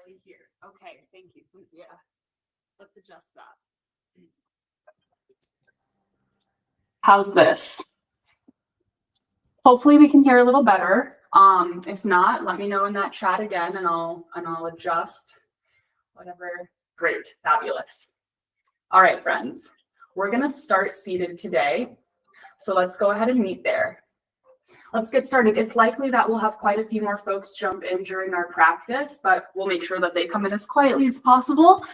barely hear. Okay, thank you, Cynthia. Let's adjust that. How's this? Hopefully we can hear a little better. If not, let me know in that chat again and I'll adjust whatever. Great, fabulous. All right, friends, we're gonna start seated today. So let's go ahead and meet there. Let's get started. It's likely that we'll have quite a few more folks jump in during our practice, but we'll make sure that they come in as quietly as possible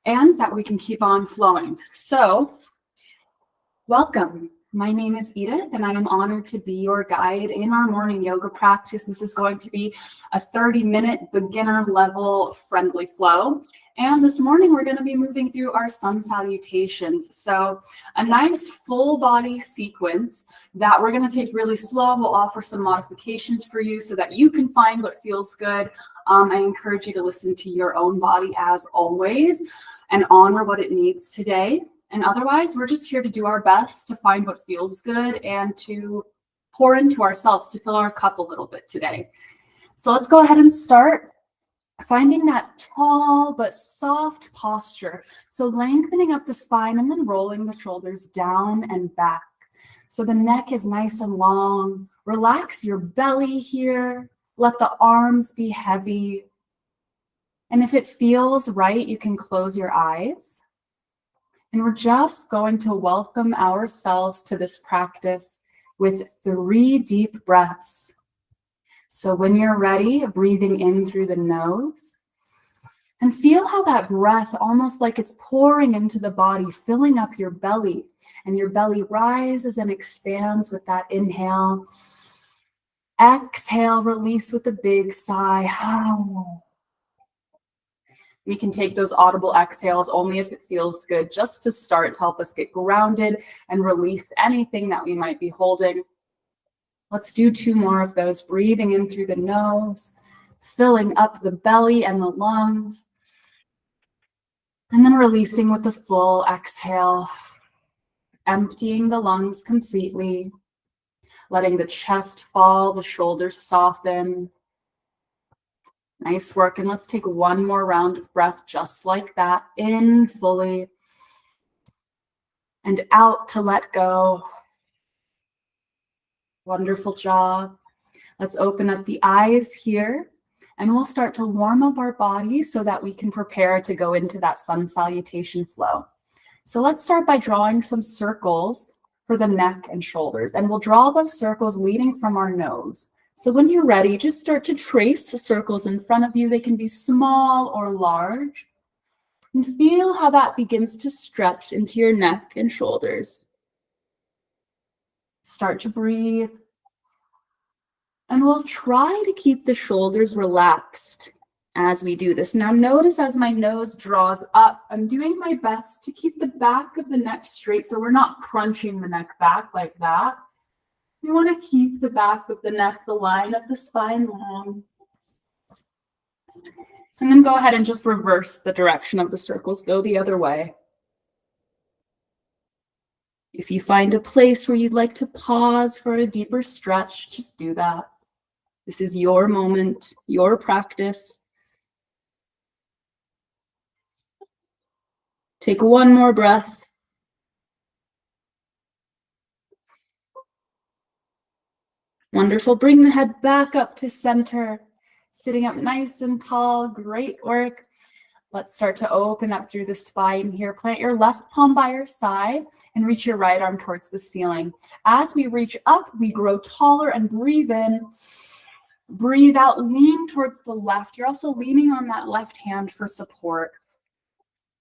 and that we can keep on flowing. So, welcome. My name is Edith, and I am honored to be your guide in our morning yoga practice. This is going to be a 30-minute beginner level friendly flow. And this morning, we're going to be moving through our sun salutations. So a nice full body sequence that we're going to take really slow. We'll offer some modifications for you so that you can find what feels good. I encourage you to listen to your own body as always and honor what it needs today. And otherwise, we're just here to do our best to find what feels good and to pour into ourselves to fill our cup a little bit today. So let's go ahead and start finding that tall but soft posture. So lengthening up the spine and then rolling the shoulders down and back. So the neck is nice and long. Relax your belly here. Let the arms be heavy. And if it feels right, you can close your eyes. And we're just going to welcome ourselves to this practice with 3 deep breaths. So when you're ready, breathing in through the nose. And feel how that breath, almost like it's pouring into the body, filling up your belly. And your belly rises and expands with that inhale. Exhale, release with a big sigh. We can take those audible exhales only if it feels good, just to start to help us get grounded and release anything that we might be holding. Let's do 2 more of those, breathing in through the nose, filling up the belly and the lungs, and then releasing with the full exhale, emptying the lungs completely, letting the chest fall, the shoulders soften. Nice work. And let's take 1 more round of breath just like that. In fully and out to let go. Wonderful job. Let's open up the eyes here and we'll start to warm up our body so that we can prepare to go into that sun salutation flow. So let's start by drawing some circles for the neck and shoulders. And we'll draw those circles leading from our nose. So when you're ready, just start to trace the circles in front of you. They can be small or large. And feel how that begins to stretch into your neck and shoulders. Start to breathe. And we'll try to keep the shoulders relaxed as we do this. Now notice as my nose draws up, I'm doing my best to keep the back of the neck straight so we're not crunching the neck back like that. We want to keep the back of the neck, the line of the spine long. And then go ahead and just reverse the direction of the circles. Go the other way. If you find a place where you'd like to pause for a deeper stretch, just do that. This is your moment, your practice. Take 1 more breath. Wonderful. Bring the head back up to center. Sitting up nice and tall. Great work. Let's start to open up through the spine here. Plant your left palm by your side and reach your right arm towards the ceiling. As we reach up, we grow taller and breathe in. Breathe out, lean towards the left. You're also leaning on that left hand for support.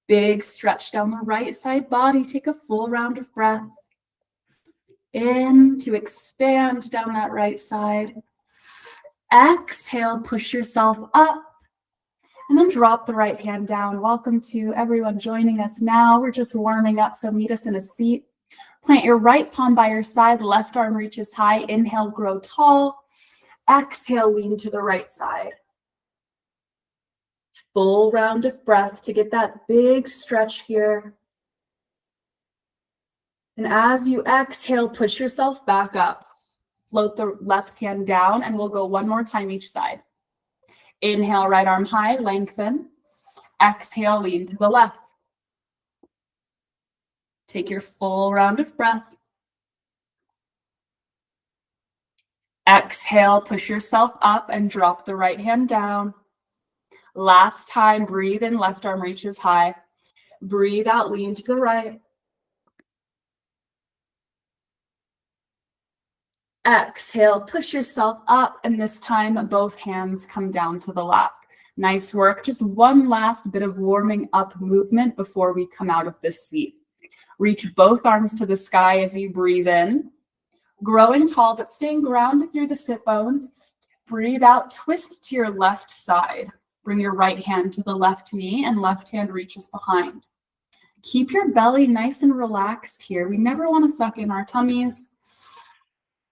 Big stretch down the right side body. Take a full round of breath. In to expand down that right side. Exhale, push yourself up. And then drop the right hand down. Welcome to everyone joining us now. We're just warming up, so meet us in a seat. Plant your right palm by your side. Left arm reaches high. Inhale, grow tall. Exhale, lean to the right side. Full round of breath to get that big stretch here. And as you exhale, push yourself back up. Float the left hand down, and we'll go 1 more time each side. Inhale, right arm high, lengthen. Exhale, lean to the left. Take your full round of breath. Exhale, push yourself up and drop the right hand down. Last time, breathe in, left arm reaches high. Breathe out, lean to the right. Exhale, push yourself up, and this time both hands come down to the left. Nice work. Just one last bit of warming up movement before we come out of this seat. Reach both arms to the sky as you breathe in. Growing tall, but staying grounded through the sit bones. Breathe out, twist to your left side. Bring your right hand to the left knee and left hand reaches behind. Keep your belly nice and relaxed here. We never want to suck in our tummies.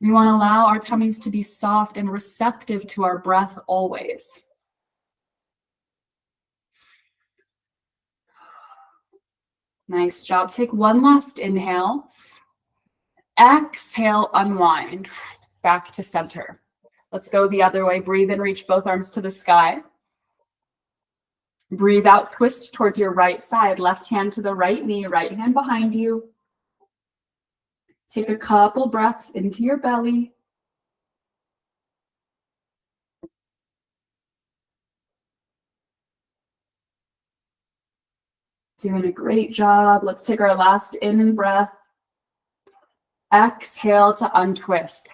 We want to allow our tummies to be soft and receptive to our breath always. Nice job. Take one last inhale. Exhale, unwind. Back to center. Let's go the other way. Breathe in, reach both arms to the sky. Breathe out, twist towards your right side. Left hand to the right knee, right hand behind you. Take a couple breaths into your belly. Doing a great job. Let's take our last in breath. Exhale to untwist.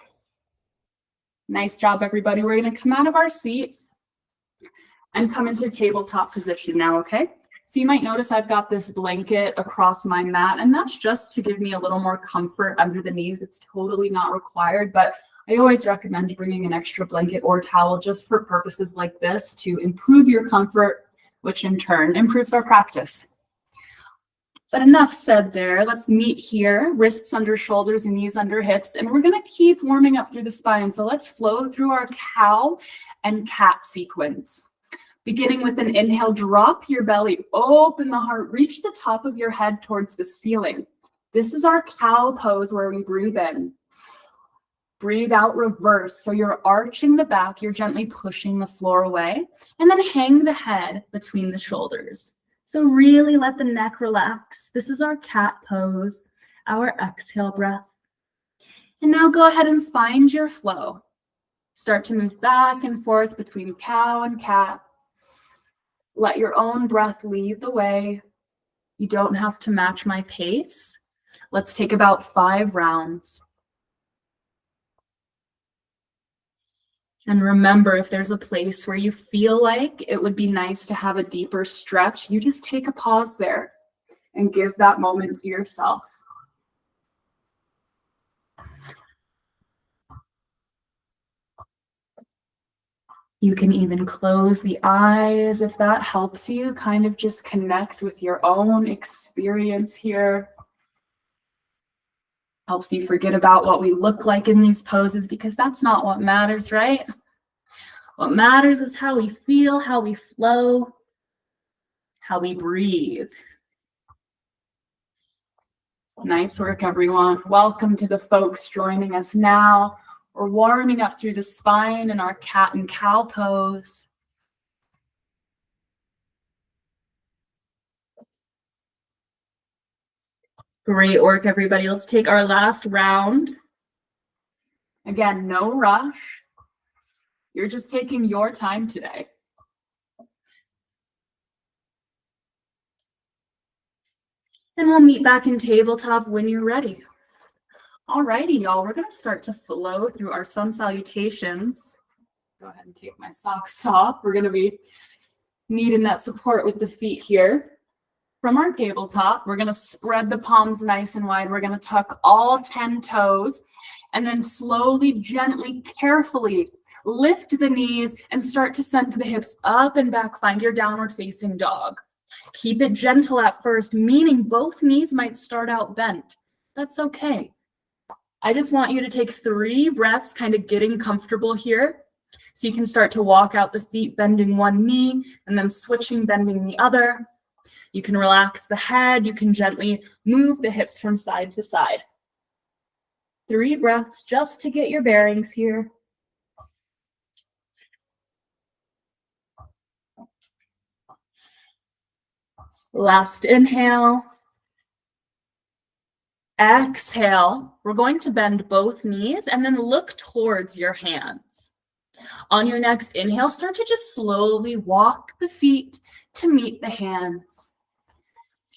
Nice job, everybody. We're going to come out of our seat and come into tabletop position now, okay? So you might notice I've got this blanket across my mat, and that's just to give me a little more comfort under the knees. It's totally not required, but I always recommend bringing an extra blanket or towel just for purposes like this to improve your comfort, which in turn improves our practice. But enough said there. Let's meet here, wrists under shoulders and knees under hips, and we're going to keep warming up through the spine. So let's flow through our cow and cat sequence. Beginning with an inhale, drop your belly, open the heart, reach the top of your head towards the ceiling. This is our cow pose where we breathe in. Breathe out, reverse. So you're arching the back, you're gently pushing the floor away, and then hang the head between the shoulders. So really let the neck relax. This is our cat pose, our exhale breath. And now go ahead and find your flow. Start to move back and forth between cow and cat. Let your own breath lead the way. You don't have to match my pace. Let's take about 5 rounds. And remember, if there's a place where you feel like it would be nice to have a deeper stretch, you just take a pause there and give that moment to yourself. You can even close the eyes if that helps you kind of just connect with your own experience here. Helps you forget about what we look like in these poses, because that's not what matters, right? What matters is how we feel, how we flow, how we breathe. Nice work, everyone. Welcome to the folks joining us now. We're warming up through the spine in our cat and cow pose. Great work, everybody. Let's take our last round. Again, no rush. You're just taking your time today. And we'll meet back in tabletop when you're ready. Alrighty, y'all, we're gonna start to flow through our sun salutations. Go ahead and take my socks off. We're gonna be needing that support with the feet here. From our tabletop, we're gonna spread the palms nice and wide. We're gonna tuck all 10 toes and then slowly, gently, carefully lift the knees and start to send the hips up and back. Find your downward facing dog. Keep it gentle at first, meaning both knees might start out bent. That's okay. I just want you to take 3 breaths, kind of getting comfortable here. So you can start to walk out the feet, bending one knee and then switching, bending the other. You can relax the head. You can gently move the hips from side to side. 3 breaths just to get your bearings here. Last inhale. Exhale. We're going to bend both knees and then look towards your hands. On your next inhale, start to just slowly walk the feet to meet the hands.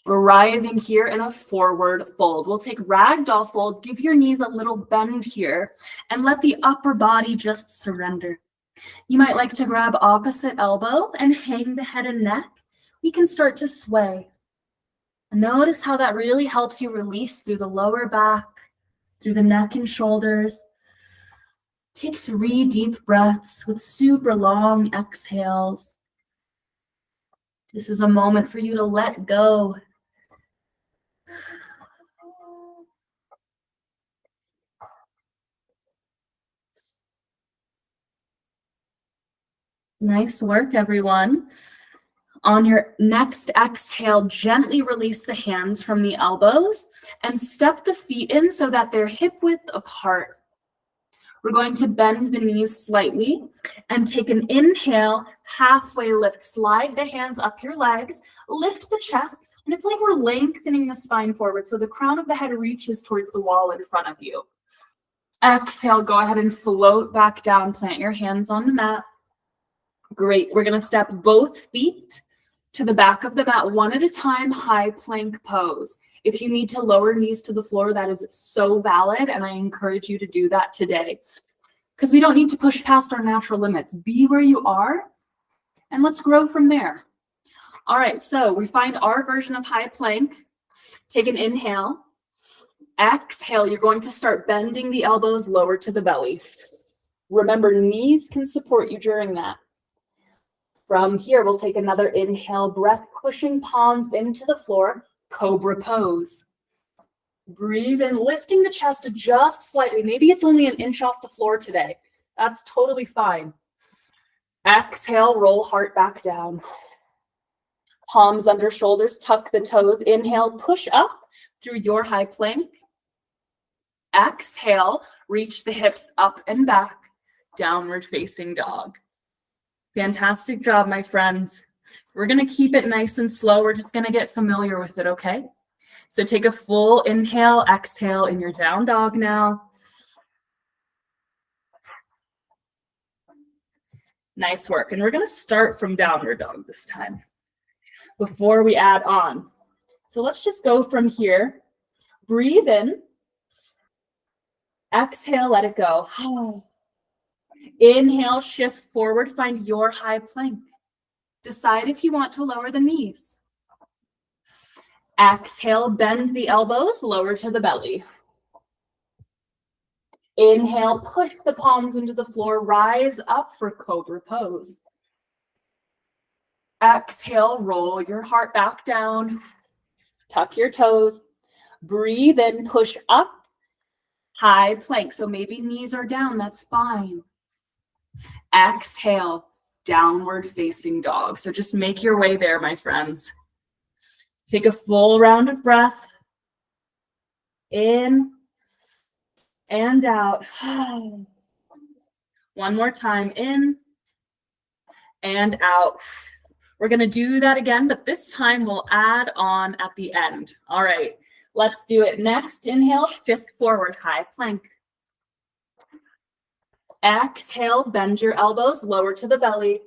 Arriving here in a forward fold. We'll take ragdoll fold, give your knees a little bend here, and let the upper body just surrender. You might like to grab opposite elbow and hang the head and neck. We can start to sway. Notice how that really helps you release through the lower back, through the neck and shoulders. Take 3 deep breaths with super long exhales. This is a moment for you to let go. Nice work, everyone. On your next exhale, gently release the hands from the elbows and step the feet in so that they're hip width apart. We're going to bend the knees slightly and take an inhale, halfway lift. Slide the hands up your legs, lift the chest, and it's like we're lengthening the spine forward so the crown of the head reaches towards the wall in front of you. Exhale, go ahead and float back down. Plant your hands on the mat. Great. We're going to step both feet to the back of the mat one at a time, high plank pose. If you need to lower knees to the floor, that is so valid, and I encourage you to do that today because we don't need to push past our natural limits. Be where you are, and let's grow from there. All right, so we find our version of high plank. Take an inhale. Exhale, you're going to start bending the elbows lower to the belly. Remember, knees can support you during that. From here, we'll take another inhale, breath pushing palms into the floor, cobra pose. Breathe in, lifting the chest just slightly. Maybe it's only an inch off the floor today. That's totally fine. Exhale, roll heart back down. Palms under shoulders, tuck the toes. Inhale, push up through your high plank. Exhale, reach the hips up and back, downward facing dog. Fantastic job, my friends. We're going to keep it nice and slow. We're just going to get familiar with it, okay? So take a full inhale, exhale in your down dog now. Nice work. And we're going to start from downward dog this time before we add on. So let's just go from here. Breathe in. Exhale, let it go. Inhale, shift forward, find your high plank. Decide if you want to lower the knees. Exhale, bend the elbows, lower to the belly. Inhale, push the palms into the floor, rise up for cobra pose. Exhale, roll your heart back down, tuck your toes, breathe in, push up, high plank. So maybe knees are down, that's fine. Exhale, downward facing dog. So just make your way there, my friends. Take a full round of breath. In and out. One more time, in and out. We're going to do that again, but this time we'll add on at the end. All right, let's do it. Next, inhale, shift forward, high plank. Exhale, bend your elbows, lower to the belly.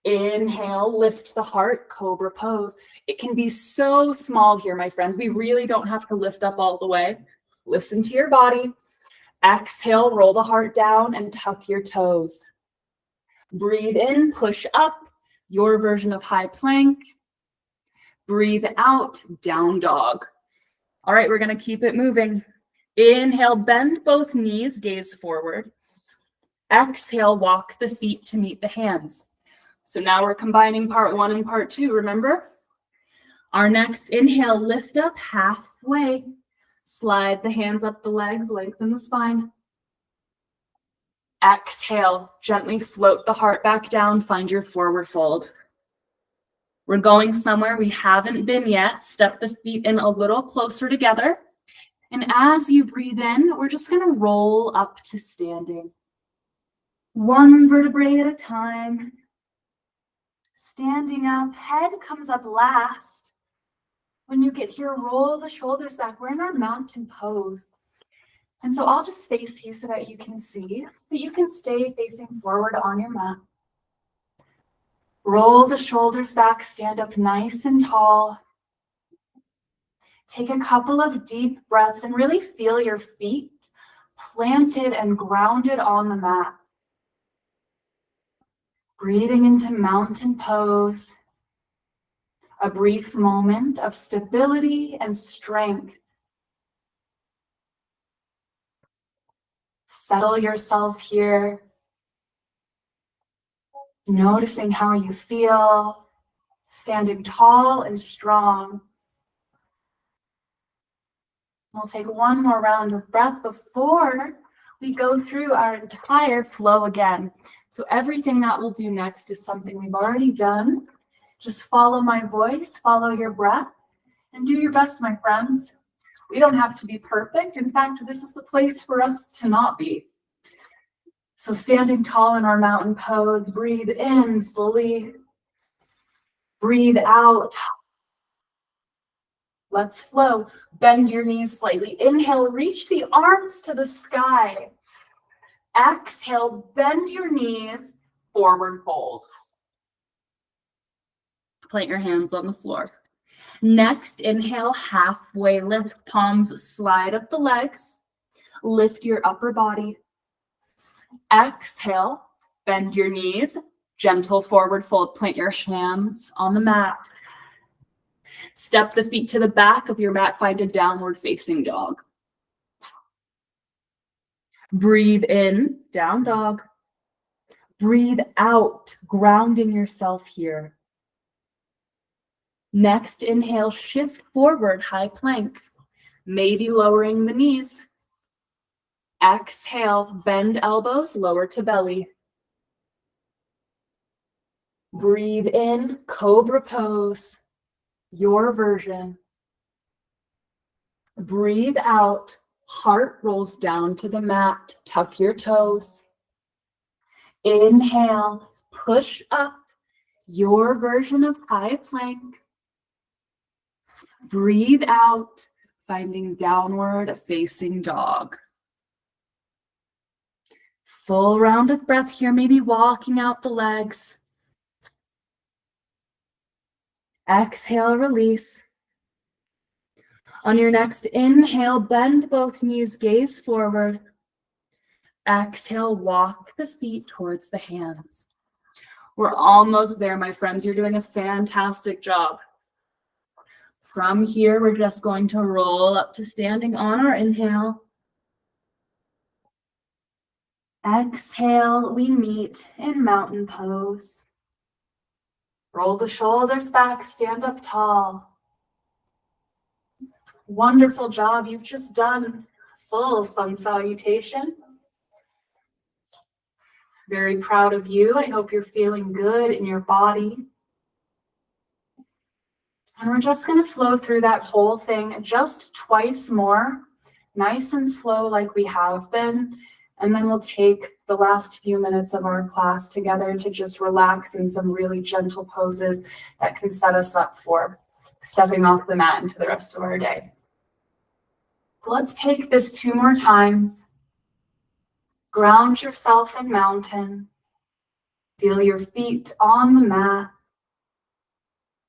Inhale, lift the heart, cobra pose. It can be so small here, my friends. We really don't have to lift up all the way. Listen to your body. Exhale, roll the heart down and tuck your toes. Breathe in, push up, your version of high plank. Breathe out, down dog. All right, we're going to keep it moving. Inhale, bend both knees, gaze forward. Exhale, walk the feet to meet the hands. So now we're combining part 1 and part 2, remember? Our next inhale, lift up halfway. Slide the hands up the legs, lengthen the spine. Exhale, gently float the heart back down, find your forward fold. We're going somewhere we haven't been yet. Step the feet in a little closer together. And as you breathe in, we're just going to roll up to standing. One vertebrae at a time. Standing up, head comes up last. When you get here, roll the shoulders back. We're in our mountain pose. And so I'll just face you so that you can see, but you can stay facing forward on your mat. Roll the shoulders back, stand up nice and tall. Take a couple of deep breaths and really feel your feet planted and grounded on the mat. Breathing into mountain pose. A brief moment of stability and strength. Settle yourself here. Noticing how you feel, standing tall and strong. We'll take one more round of breath before we go through our entire flow again. So everything that we'll do next is something we've already done. Just follow my voice, follow your breath, and do your best, my friends. We don't have to be perfect. In fact, this is the place for us to not be. So standing tall in our mountain pose, breathe in fully, breathe out. Let's flow. Bend your knees slightly. Inhale, reach the arms to the sky. Exhale, bend your knees, forward fold. Plant your hands on the floor. Next, inhale, halfway lift, palms slide up the legs. Lift your upper body. Exhale, bend your knees, gentle forward fold. Plant your hands on the mat. Step the feet to the back of your mat, find a downward facing dog. Breathe in, down dog. Breathe out, grounding yourself here. Next, inhale, shift forward, high plank. Maybe lowering the knees. Exhale, bend elbows, lower to belly. Breathe in, cobra pose, your version. Breathe out, heart rolls down to the mat, tuck your toes. Inhale, push up, your version of high plank. Breathe out, finding downward facing dog. Full rounded breath here, maybe walking out the legs. Exhale, release. On your next inhale, bend both knees, gaze forward. Exhale, walk the feet towards the hands. We're almost there, my friends. You're doing a fantastic job. From here, we're just going to roll up to standing on our inhale. Exhale, we meet in mountain pose. Roll the shoulders back, stand up tall. Wonderful job. You've just done full sun salutation. Very proud of you. I hope you're feeling good in your body. And we're just going to flow through that whole thing just twice more, nice and slow like we have been. And then we'll take the last few minutes of our class together to just relax in some really gentle poses that can set us up for stepping off the mat into the rest of our day. Let's take this 2 more times. Ground yourself in mountain. Feel your feet on the mat.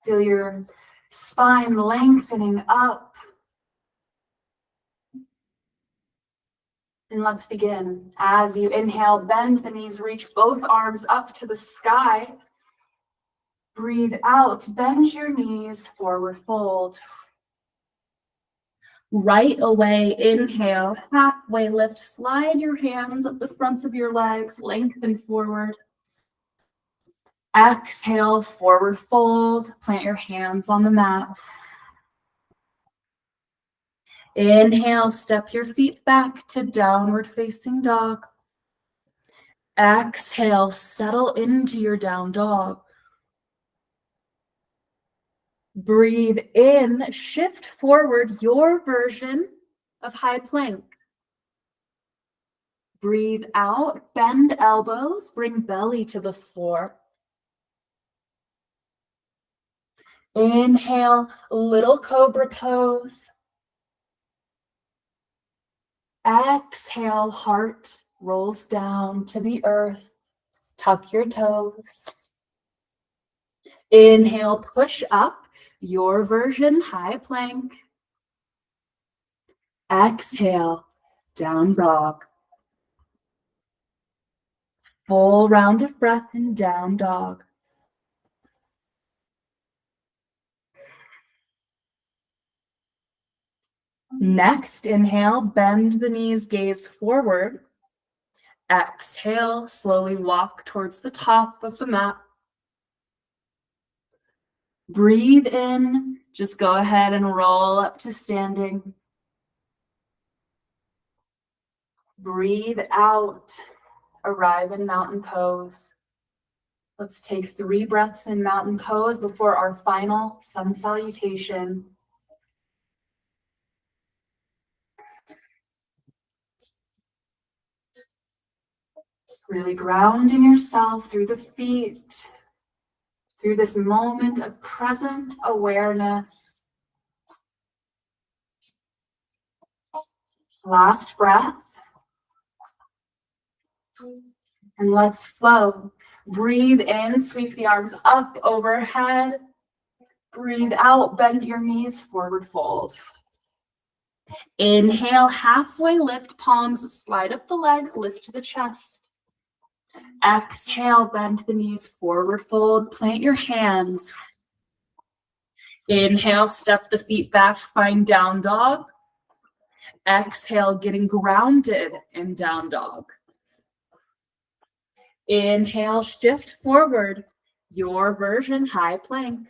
Feel your spine lengthening up. And let's begin. As you inhale, bend the knees, reach both arms up to the sky. Breathe out, bend your knees, forward fold. Right away, inhale, halfway lift, slide your hands up the fronts of your legs, lengthen forward. Exhale, forward fold, plant your hands on the mat. Inhale, step your feet back to downward facing dog. Exhale, settle into your down dog. Breathe in, shift forward, your version of high plank. Breathe out, bend elbows, bring belly to the floor. Inhale, little cobra pose. Exhale, heart rolls down to the earth. Tuck your toes. Inhale, push up, your version, high plank. Exhale, down dog. Full round of breath in down dog. Next, inhale, bend the knees, gaze forward. Exhale, slowly walk towards the top of the mat. Breathe in, just go ahead and roll up to standing. Breathe out, arrive in mountain pose. Let's take 3 breaths in mountain pose before our final sun salutation. Really grounding yourself through the feet, through this moment of present awareness. Last breath. And let's flow. Breathe in, sweep the arms up overhead. Breathe out, bend your knees, forward fold. Inhale, halfway lift palms, slide up the legs, lift the chest. Exhale, bend the knees, forward fold, plant your hands. Inhale, step the feet back, find down dog. Exhale, getting grounded in down dog. Inhale, shift forward, your version, high plank.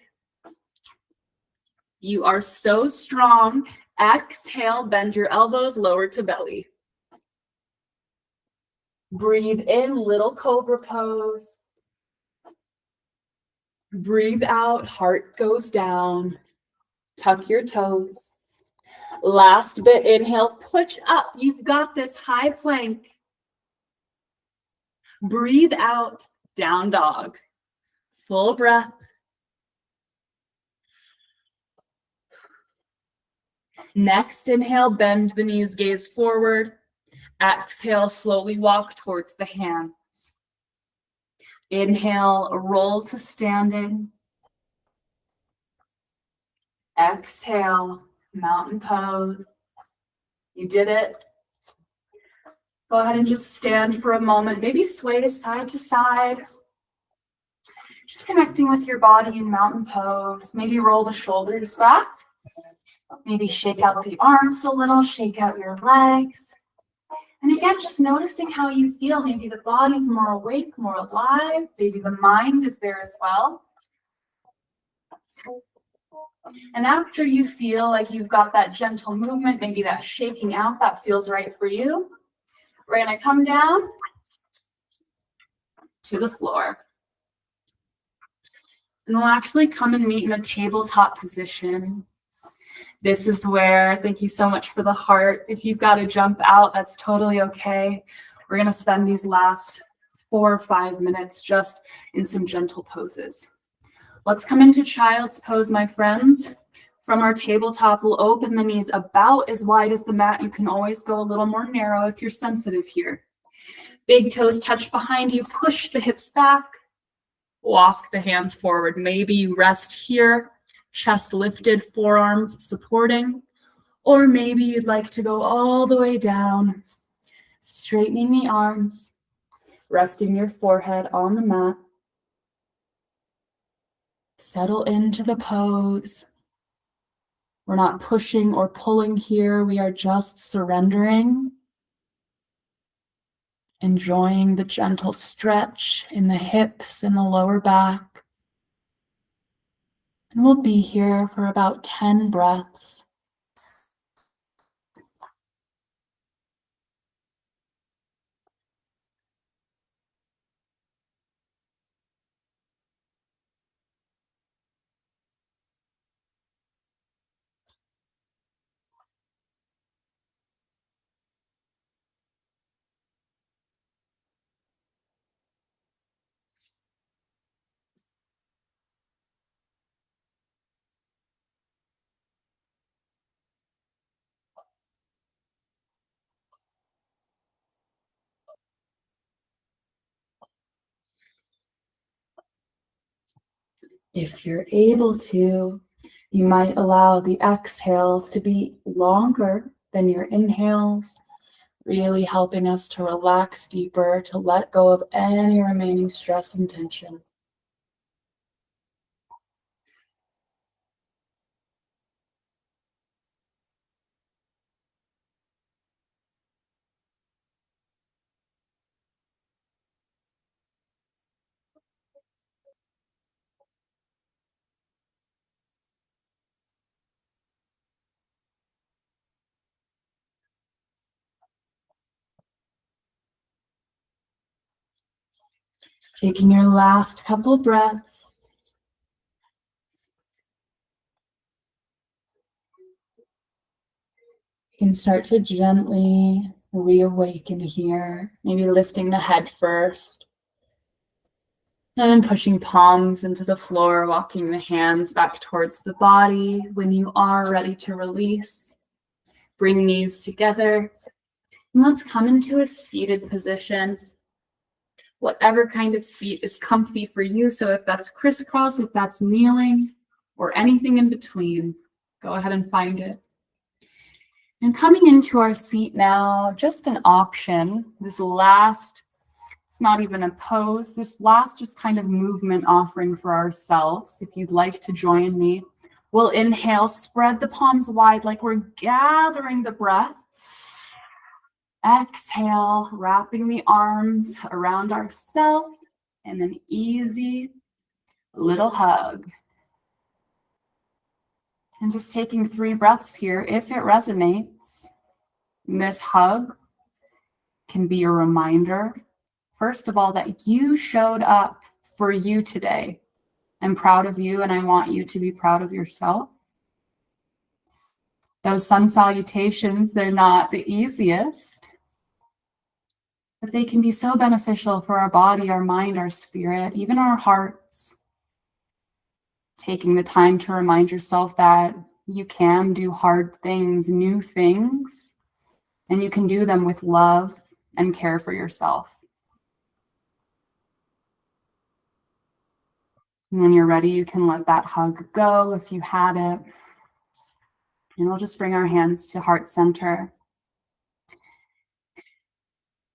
You are so strong. Exhale, bend your elbows, lower to belly. Breathe in, little cobra pose. Breathe out, heart goes down. Tuck your toes. Last bit, inhale, push up. You've got this, high plank. Breathe out, down dog. Full breath. Next, inhale, bend the knees, gaze forward. Exhale, slowly walk towards the hands. Inhale, roll to standing. Exhale, mountain pose. You did it. Go ahead and just stand for a moment, maybe sway side to side. Just connecting with your body in mountain pose. Maybe roll the shoulders back. Maybe shake out the arms a little, shake out your legs. And again, just noticing how you feel. Maybe the body's more awake, more alive. Maybe the mind is there as well. And after you feel like you've got that gentle movement, maybe that shaking out that feels right for you, we're going to come down to the floor. And we'll actually come and meet in a tabletop position. This is where, thank you so much for the heart. If you've got to jump out, that's totally okay. We're going to spend these last 4 or 5 minutes just in some gentle poses. Let's come into child's pose, my friends. From our tabletop, we'll open the knees about as wide as the mat. You can always go a little more narrow if you're sensitive here. Big toes touch behind you, push the hips back, walk the hands forward. Maybe you rest here, chest lifted, forearms supporting, or maybe you'd like to go all the way down, straightening the arms, resting your forehead on the mat. Settle into the pose. We're not pushing or pulling here. We are just surrendering, enjoying the gentle stretch in the hips and the lower back. And we'll be here for about 10 breaths. If you're able to, you might allow the exhales to be longer than your inhales, really helping us to relax deeper, to let go of any remaining stress and tension. Taking your last couple breaths. You can start to gently reawaken here, maybe lifting the head first, and then pushing palms into the floor, walking the hands back towards the body. When you are ready to release, bring knees together, and let's come into a seated position. Whatever kind of seat is comfy for you. So if that's crisscross, if that's kneeling, or anything in between, go ahead and find it. And coming into our seat now, just an option. This last, it's not even a pose. This last just kind of movement offering for ourselves. If you'd like to join me, we'll inhale, spread the palms wide like we're gathering the breath. Exhale, wrapping the arms around ourselves, and an easy little hug. And just taking 3 breaths here, if it resonates. This hug can be a reminder, first of all, that you showed up for you today. I'm proud of you, and I want you to be proud of yourself. Those sun salutations, they're not the easiest, but they can be so beneficial for our body, our mind, our spirit, even our hearts. Taking the time to remind yourself that you can do hard things, new things, and you can do them with love and care for yourself. And when you're ready, you can let that hug go if you had it. And we'll just bring our hands to heart center.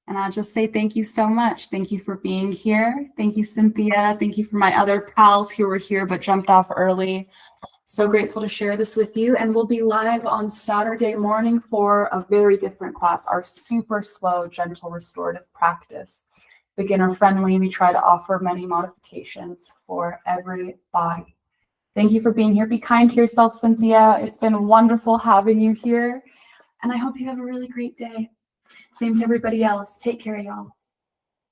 And I'll just say thank you so much. Thank you for being here. Thank you, Cynthia. Thank you for my other pals who were here but jumped off early. So grateful to share this with you. And we'll be live on Saturday morning for a very different class, our super slow, gentle, restorative practice. Beginner friendly. We try to offer many modifications for everybody. Thank you for being here. Be kind to yourself, Cynthia. It's been wonderful having you here. And I hope you have a really great day. Same to everybody else. Take care, y'all.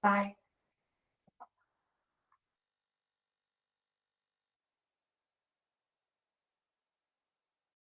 Bye.